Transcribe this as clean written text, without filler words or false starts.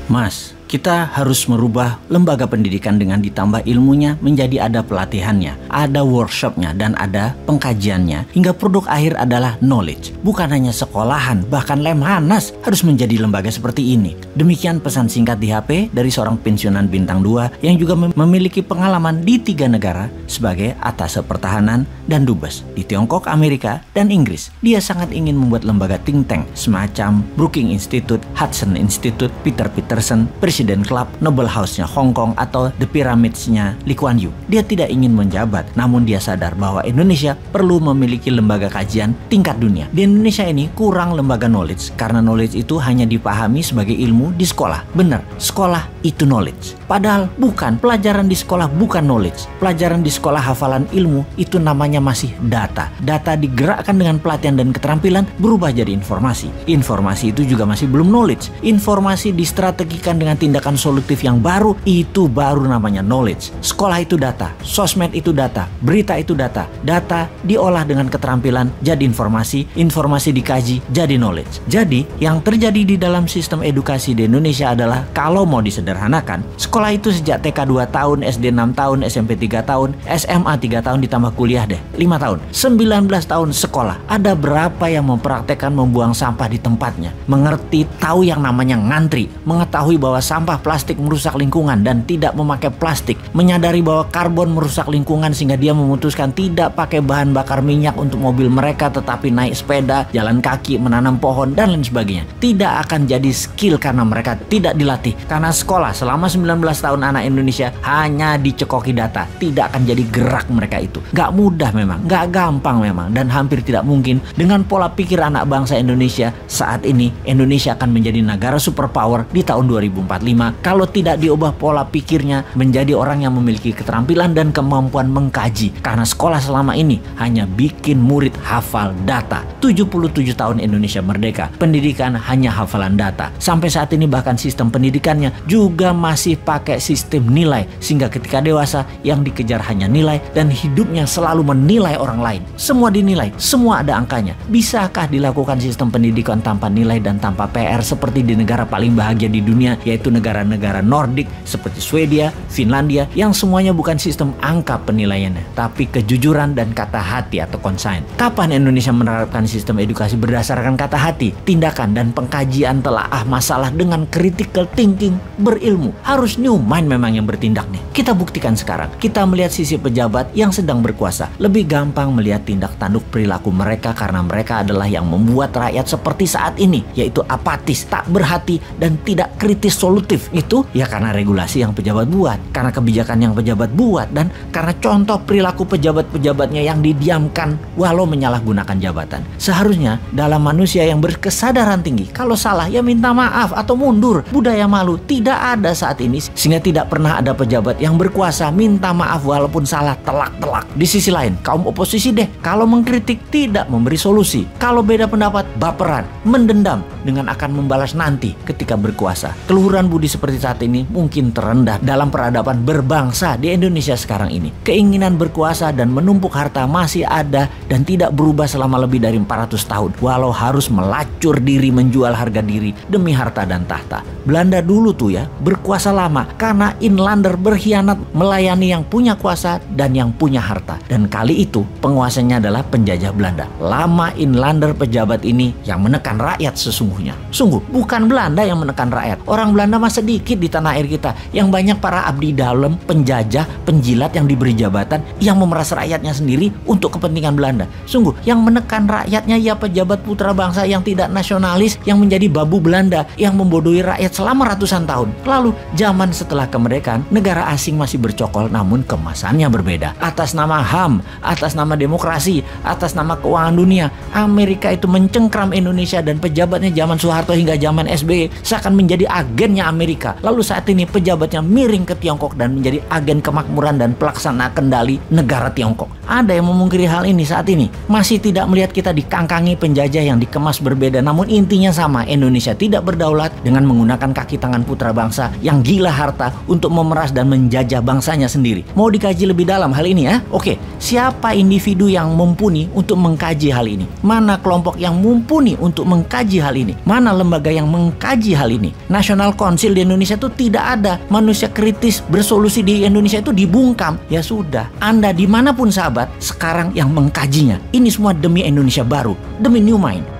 Mas, kita harus merubah lembaga pendidikan dengan ditambah ilmunya menjadi ada pelatihannya, ada workshopnya, dan ada pengkajiannya. Hingga produk akhir adalah knowledge. Bukan hanya sekolahan, bahkan Lemhanas harus menjadi lembaga seperti ini. Demikian pesan singkat di HP dari seorang pensiunan bintang 2 yang juga memiliki pengalaman di 3 negara sebagai atase pertahanan dan dubes di Tiongkok, Amerika, dan Inggris. Dia sangat ingin membuat lembaga think tank semacam Brookings Institute, Hudson Institute, Peter Peterson, Presiden Club, Noble House-nya Hong Kong, atau The Pyramids-nya Lee Kuan Yew. Dia tidak ingin menjabat, namun dia sadar bahwa Indonesia perlu memiliki lembaga kajian tingkat dunia. Di Indonesia ini kurang lembaga knowledge, karena knowledge itu hanya dipahami sebagai ilmu di sekolah. Benar, sekolah itu knowledge. Padahal bukan, pelajaran di sekolah bukan knowledge. Pelajaran di sekolah hafalan ilmu itu namanya masih data. Data digerakkan dengan pelatihan dan keterampilan berubah jadi informasi. Informasi itu juga masih belum knowledge. Informasi distrategikan dengan tindakan solutif yang baru, itu baru namanya knowledge. Sekolah itu data, sosmed itu data, berita itu data. Data diolah dengan keterampilan jadi informasi, informasi dikaji jadi knowledge. Jadi yang terjadi di dalam sistem edukasi di Indonesia adalah, kalau mau disederhanakan, sekolah itu sejak TK 2 tahun, SD 6 tahun, SMP 3 tahun, SMA 3 tahun, ditambah kuliah deh 5 tahun, 19 tahun sekolah. Ada berapa yang mempraktekkan membuang sampah di tempatnya, mengerti, tahu yang namanya ngantri, mengetahui bahwa sampah plastik merusak lingkungan dan tidak memakai plastik, menyadari bahwa karbon merusak lingkungan sehingga dia memutuskan tidak pakai bahan bakar minyak untuk mobil mereka, tetapi naik sepeda, jalan kaki, menanam pohon, dan lain sebagainya. Tidak akan jadi skill karena mereka tidak dilatih. Karena sekolah selama 19 tahun anak Indonesia hanya dicekoki data, tidak akan jadi gerak mereka itu. Gak mudah memang, gak gampang memang, dan hampir tidak mungkin dengan pola pikir anak bangsa Indonesia saat ini. Indonesia akan menjadi negara superpower di tahun 2045 kalau tidak diubah pola pikirnya menjadi orang yang memiliki keterampilan dan kemampuan mengkaji. Karena sekolah selama ini hanya bikin murid hafal data. 77 tahun Indonesia merdeka, pendidikan hanya hafalan data. Sampai saat ini bahkan sistem pendidikannya juga masih pakai sistem nilai, sehingga ketika dewasa yang dikejar hanya nilai dan hidupnya selalu menilai orang lain. Semua dinilai, semua ada angkanya. Bisakah dilakukan sistem pendidikan tanpa nilai dan tanpa PR seperti di negara paling bahagia di dunia, yaitu negara-negara Nordik seperti Swedia, Finlandia, yang semuanya bukan sistem angka penilaiannya, tapi kejujuran dan kata hati atau conscience. Kapan Indonesia menerapkan sistem edukasi berdasarkan kata hati, tindakan, dan pengkajian telaah masalah dengan critical thinking, berilmu? Harus new mind memang yang bertindak nih. Kita buktikan sekarang. Kita melihat sisi pejabat yang sedang berkuasa. Lebih gampang melihat tindak tanduk perilaku mereka karena mereka adalah yang membuat rakyat seperti saat ini, yaitu apatis, tak berhati, dan tidak kritis solutif. Itu ya karena regulasi yang pejabat buat, karena kebijakan yang pejabat buat, dan karena contoh perilaku pejabat-pejabatnya yang didiamkan walau menyalahgunakan jabatan. Seharusnya dalam manusia yang berkesadaran tinggi, kalau salah ya minta maaf atau mundur. Budaya malu tidak ada saat ini, sehingga tidak pernah ada pejabat yang berkuasa minta maaf walaupun salah telak-telak. Di sisi lain, kaum oposisi deh, kalau mengkritik tidak memberi solusi, kalau beda pendapat baperan, mendendam dengan akan membalas nanti ketika berkuasa. Keluhuran budi seperti saat ini mungkin terendah dalam peradaban berbangsa di Indonesia sekarang ini. Keinginan berkuasa dan menumpuk harta masih ada dan tidak berubah selama lebih dari 400 tahun, walau harus melacur diri, menjual harga diri demi harta dan tahta. Belanda dulu tuh ya berkuasa lama karena inlander berkhianat melayani yang punya kuasa dan yang punya harta, dan kali itu penguasanya adalah penjajah Belanda. Lama inlander pejabat ini yang menekan rakyat sesungguhnya. Sungguh bukan Belanda yang menekan rakyat. Orang Belanda mah sedikit di tanah air kita. Yang banyak para abdi dalam, penjajah, penjilat yang diberi jabatan, yang memeras rakyatnya sendiri untuk kepentingan Belanda. Sungguh yang menekan rakyatnya ya pejabat putra bangsa yang tidak nasionalis, yang menjadi babu Belanda, yang membodohi rakyat selama ratusan tahun. Lalu zaman setelah kemerdekaan, negara asing masih bercokol namun kemasannya berbeda. Atas nama HAM, atas nama demokrasi, atas nama keuangan dunia, Amerika itu mencengkram Indonesia dan pejabatnya zaman Soeharto hingga zaman SBY seakan menjadi agennya Amerika. Lalu saat ini pejabatnya miring ke Tiongkok dan menjadi agen kemakmuran dan pelaksana kendali negara Tiongkok. Ada yang memungkiri hal ini saat ini. Masih tidak melihat kita dikangkangi penjajah yang dikemas berbeda, namun intinya sama. Indonesia tidak berdaulat dengan menggunakan kaki tangan putra bangsa yang gila harta untuk memeras dan menjajah bangsanya sendiri. Mau dikaji lebih dalam hal ini ya? Oke, siapa individu yang mumpuni untuk mengkaji hal ini? Mana kelompok yang mumpuni untuk mengkaji hal ini? Mana lembaga yang mengkaji hal ini? National Council di Indonesia itu tidak ada. Manusia kritis bersolusi di Indonesia itu dibungkam. Ya sudah, Anda dimanapun sahabat, sekarang yang mengkajinya. Ini semua demi Indonesia baru, demi New Mind.